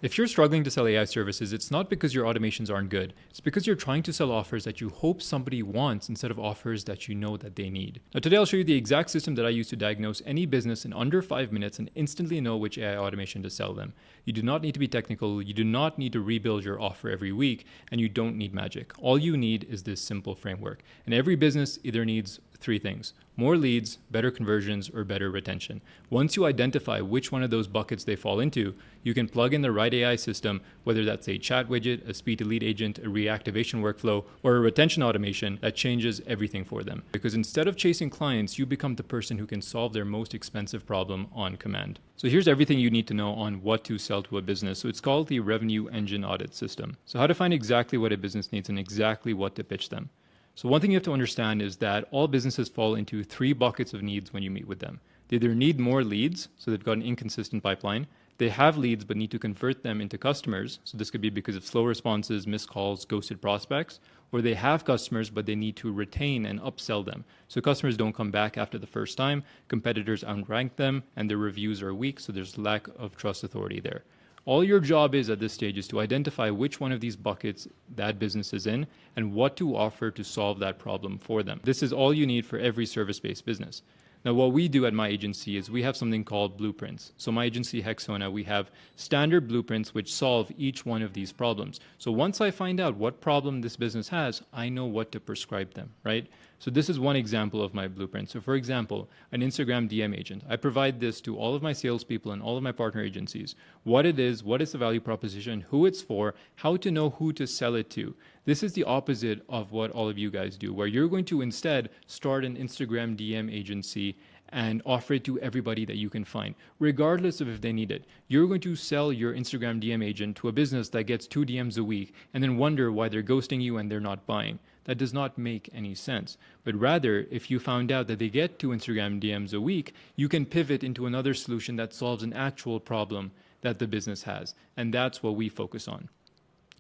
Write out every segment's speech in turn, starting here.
If you're struggling to sell AI services, it's not because your automations aren't good. It's because you're trying to sell offers that you hope somebody wants instead of offers that you know that they need. Now, today I'll show you the exact system that I use to diagnose any business in under 5 minutes and instantly know which AI automation to sell them. You do not need to be technical, you do not need to rebuild your offer every week, and you don't need magic. All you need is this simple framework. And every business either needs 3 things: more leads, better conversions, or better retention. Once you identify which one of those buckets they fall into, you can plug in the right AI system, whether that's a chat widget, a speed to lead agent, a reactivation workflow, or a retention automation that changes everything for them. Because instead of chasing clients, you become the person who can solve their most expensive problem on command. So here's everything you need to know on what to sell to a business. So it's called the Revenue Engine Audit System. So how to find exactly what a business needs and exactly what to pitch them. So one thing you have to understand is that all businesses fall into 3 buckets of needs when you meet with them. They either need more leads, so they've got an inconsistent pipeline. They have leads but need to convert them into customers. So this could be because of slow responses, missed calls, ghosted prospects. Or they have customers but they need to retain and upsell them. So customers don't come back after the first time, competitors outrank them, and their reviews are weak, so there's lack of trust authority there. All your job is at this stage is to identify which one of these buckets that business is in and what to offer to solve that problem for them. This is all you need for every service-based business. Now, what we do at my agency is we have something called blueprints. So my agency, Hexona, we have standard blueprints which solve each one of these problems. So once I find out what problem this business has, I know what to prescribe them, right? So this is one example of my blueprint. So for example, an Instagram DM agent. I provide this to all of my salespeople and all of my partner agencies. What it is, what is the value proposition, who it's for, how to know who to sell it to. This is the opposite of what all of you guys do, where you're going to instead start an Instagram DM agency and offer it to everybody that you can find, regardless of if they need it. You're going to sell your Instagram DM agent to a business that gets 2 DMs a week and then wonder why they're ghosting you and they're not buying. That does not make any sense. But rather, if you found out that they get 2 Instagram DMs a week, you can pivot into another solution that solves an actual problem that the business has. And that's what we focus on.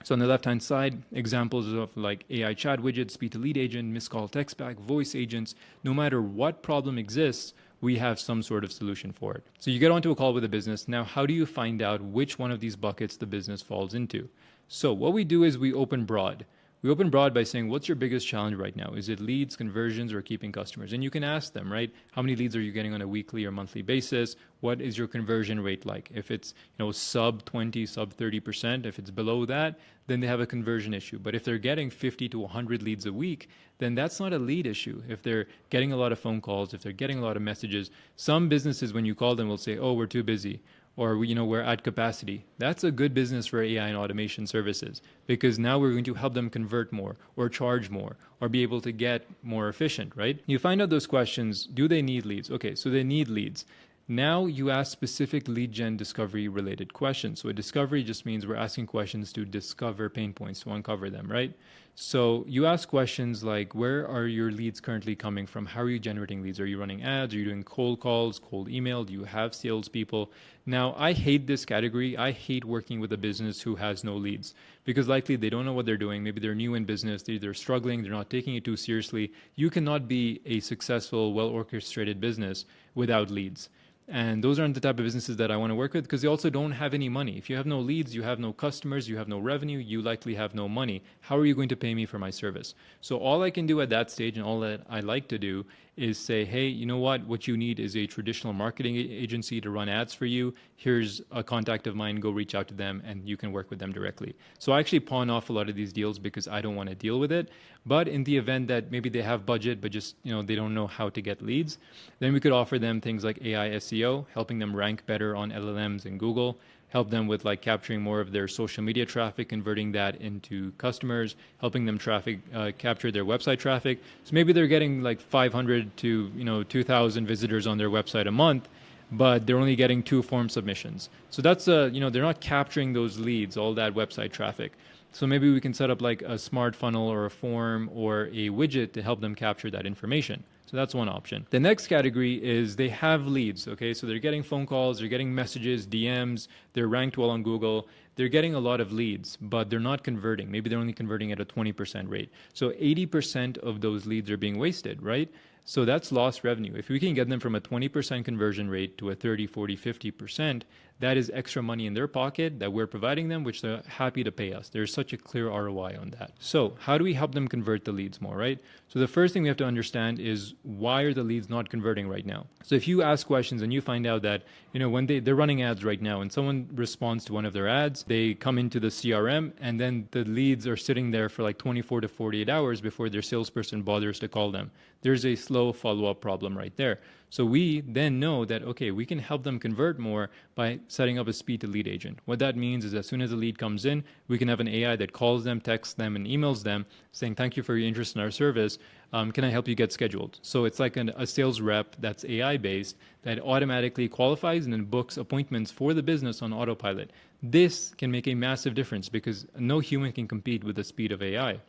So on the left-hand side, examples of like AI chat widgets, speed to lead agent, missed call text back, voice agents. No matter what problem exists, we have some sort of solution for it. So you get onto a call with a business. Now, how do you find out which one of these buckets the business falls into? So what we do is we open broad. We open broad by saying, what's your biggest challenge right now? Is it leads, conversions, or keeping customers? And you can ask them, right? How many leads are you getting on a weekly or monthly basis? What is your conversion rate like? If it's, sub 20, sub 30%, if it's below that, then they have a conversion issue. But if they're getting 50 to 100 leads a week, then that's not a lead issue. If they're getting a lot of phone calls, if they're getting a lot of messages, some businesses, when you call them, will say, oh, we're too busy. Or we're at capacity. That's a good business for AI and automation services, because now we're going to help them convert more or charge more or be able to get more efficient, right? You find out those questions. Do they need leads? Okay, so they need leads. Now you ask specific lead gen discovery related questions. So a discovery just means we're asking questions to discover pain points, to uncover them, right? So you ask questions like, where are your leads currently coming from? How are you generating leads? Are you running ads? Are you doing cold calls, cold email? Do you have salespeople? Now, I hate this category. I hate working with a business who has no leads, because likely they don't know what they're doing. Maybe they're new in business. They're struggling. They're not taking it too seriously. You cannot be a successful, well-orchestrated business without leads. And those aren't the type of businesses that I want to work with, because they also don't have any money. If you have no leads, you have no customers, you have no revenue, you likely have no money. How are you going to pay me for my service? So all I can do at that stage, and all that I like to do, is say, hey, you know what you need is a traditional marketing agency to run ads for you. Here's a contact of mine, go reach out to them and you can work with them directly. So I actually pawn off a lot of these deals because I don't want to deal with it. But in the event that maybe they have budget, but just, they don't know how to get leads, then we could offer them things like AI SEO, helping them rank better on LLMs and Google, help them with like capturing more of their social media traffic, converting that into customers, helping them capture their website traffic. So maybe they're getting like 500 to 2,000 visitors on their website a month, but they're only getting 2 form submissions. So that's they're not capturing those leads, all that website traffic. So maybe we can set up like a smart funnel or a form or a widget to help them capture that information. So that's one option. The next category is they have leads, okay? So they're getting phone calls, they're getting messages, DMs, they're ranked well on Google, they're getting a lot of leads, but they're not converting. Maybe they're only converting at a 20% rate. So 80% of those leads are being wasted, right? So that's lost revenue. If we can get them from a 20% conversion rate to a 30, 40, 50%, that is extra money in their pocket that we're providing them, which they're happy to pay us. There's such a clear ROI on that. So how do we help them convert the leads more, right? So the first thing we have to understand is, why are the leads not converting right now? So if you ask questions and you find out that, when they're running ads right now and someone responds to one of their ads, they come into the CRM and then the leads are sitting there for like 24 to 48 hours before their salesperson bothers to call them. There's a slow follow-up problem right there. So we then know that, okay, we can help them convert more by setting up a speed to lead agent. What that means is, as soon as the lead comes in, we can have an AI that calls them, texts them, and emails them saying, thank you for your interest in our service. Can I help you get scheduled? So it's like a sales rep that's AI based that automatically qualifies and then books appointments for the business on autopilot. This can make a massive difference because no human can compete with the speed of AI.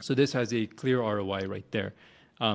So this has a clear ROI right there.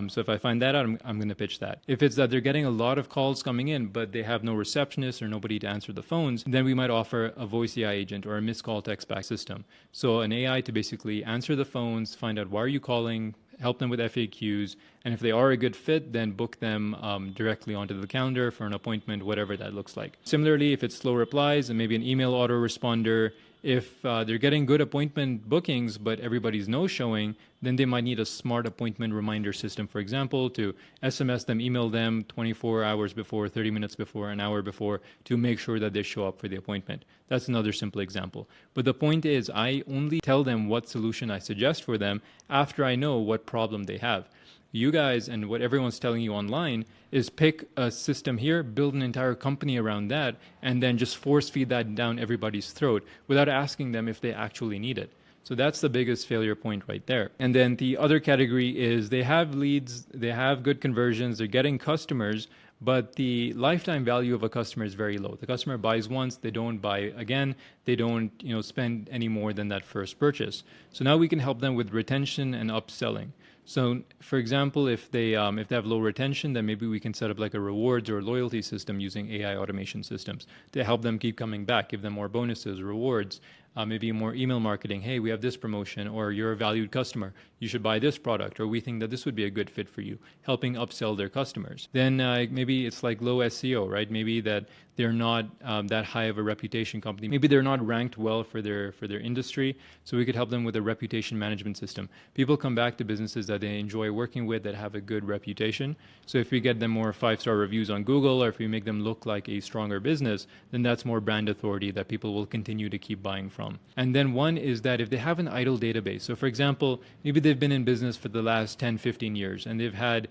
So if I find that out, I'm going to pitch that. If it's that they're getting a lot of calls coming in, but they have no receptionist or nobody to answer the phones, then we might offer a voice AI agent or a missed call text back system. So an AI to basically answer the phones, find out why are you calling, help them with FAQs, and if they are a good fit, then book them directly onto the calendar for an appointment, whatever that looks like. Similarly, if it's slow replies and maybe an email autoresponder, if they're getting good appointment bookings, but everybody's no-showing, then they might need a smart appointment reminder system, for example, to SMS them, email them 24 hours before, 30 minutes before, an hour before, to make sure that they show up for the appointment. That's another simple example. But the point is, I only tell them what solution I suggest for them after I know what problem they have. You guys and what everyone's telling you online is pick a system here, build an entire company around that, and then just force feed that down everybody's throat without asking them if they actually need it. So that's the biggest failure point right there. And then the other category is, they have leads, they have good conversions, they're getting customers, but the lifetime value of a customer is very low. The customer buys once, they don't buy again, they don't spend any more than that first purchase. So now we can help them with retention and upselling. So, for example, if they have low retention, then maybe we can set up like a rewards or a loyalty system using AI automation systems to help them keep coming back, give them more bonuses, rewards, maybe more email marketing. Hey, we have this promotion, or you're a valued customer, you should buy this product, or we think that this would be a good fit for you, helping upsell their customers. Then maybe it's like low SEO, right? Maybe that they're not that high of a reputation company. Maybe they're not ranked well for their industry. So we could help them with a reputation management system. People come back to businesses that they enjoy working with, that have a good reputation. So if we get them more 5-star reviews on Google, or if we make them look like a stronger business, then that's more brand authority that people will continue to keep buying from. And then one is that if they have an idle database. So for example, maybe they've been in business for the last 10, 15 years and they've had,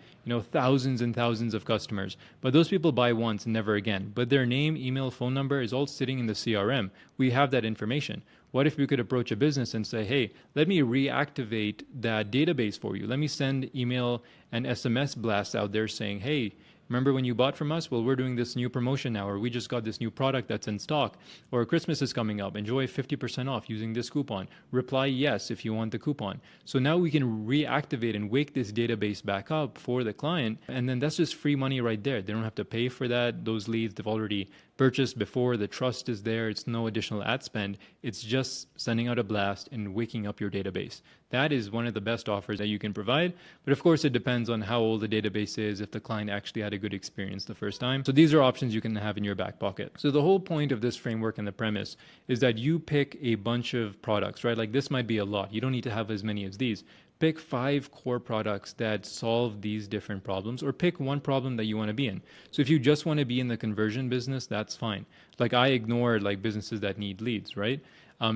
thousands and thousands of customers, but those people buy once and never again. But their name, email, phone number is all sitting in the CRM. We have that information. What if we could approach a business and say, hey, let me reactivate that database for you. Let me send email and SMS blasts out there saying, hey, remember when you bought from us? Well, we're doing this new promotion now, or we just got this new product that's in stock, or Christmas is coming up. Enjoy 50% off using this coupon. Reply yes if you want the coupon. So now we can reactivate and wake this database back up for the client. And then that's just free money right there. They don't have to pay for that. Those leads they've already purchased before. The trust is there. It's no additional ad spend. It's just sending out a blast and waking up your database. That is one of the best offers that you can provide. But of course, it depends on how old the database is, if the client actually had a good experience the first time. So these are options you can have in your back pocket. So the whole point of this framework and the premise is that you pick a bunch of products, right? Like this might be a lot. You don't need to have as many as these. Pick 5 core products that solve these different problems, or pick one problem that you want to be in. So if you just want to be in the conversion business, that's fine. Like I ignore like businesses that need leads, right?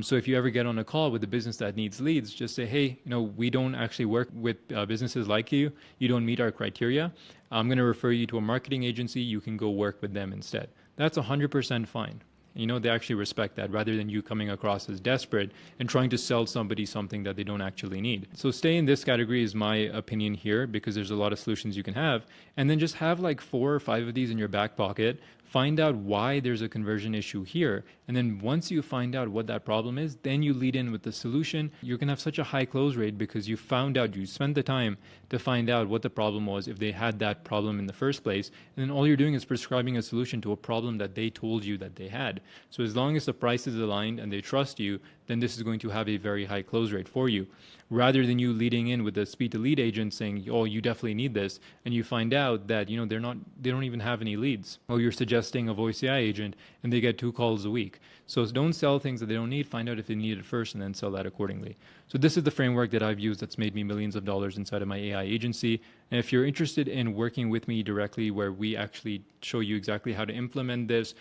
So if you ever get on a call with a business that needs leads, just say, hey, we don't actually work with businesses like you. You don't meet our criteria. I'm going to refer you to a marketing agency. You can go work with them instead. That's 100% fine. They actually respect that, rather than you coming across as desperate and trying to sell somebody something that they don't actually need. So stay in this category is my opinion here, because there's a lot of solutions you can have. And then just have like 4 or 5 of these in your back pocket. Find out why there's a conversion issue here. And then once you find out what that problem is, then you lead in with the solution. You're going to have such a high close rate because you spent the time to find out what the problem was, if they had that problem in the first place. And then all you're doing is prescribing a solution to a problem that they told you that they had. So as long as the price is aligned and they trust you, then this is going to have a very high close rate for you. Rather than you leading in with the speed to lead agent saying, "Oh, you definitely need this," and you find out that they don't even have any leads, or you're suggesting a voice AI agent and they get 2 calls a week. So don't sell things that they don't need. Find out if they need it first, and then sell that accordingly. So this is the framework that I've used that's made me millions of dollars inside of my AI agency. And if you're interested in working with me directly, where we actually show you exactly how to implement this,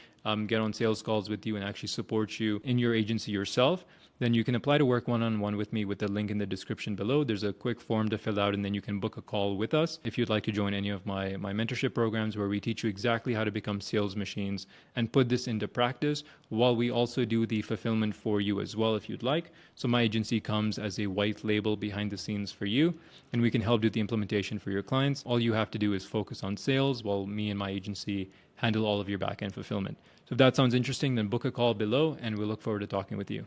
get on sales calls with you, and actually support you in your agency yourself, then you can apply to work one-on-one with me with the link in the description below. There's a quick form to fill out, and then you can book a call with us if you'd like to join any of my mentorship programs, where we teach you exactly how to become sales machines and put this into practice, while we also do the fulfillment for you as well if you'd like. So my agency comes as a white label behind the scenes for you, and we can help do the implementation for your clients. All you have to do is focus on sales, while me and my agency handle all of your back-end fulfillment. So if that sounds interesting, then book a call below, and we look forward to talking with you.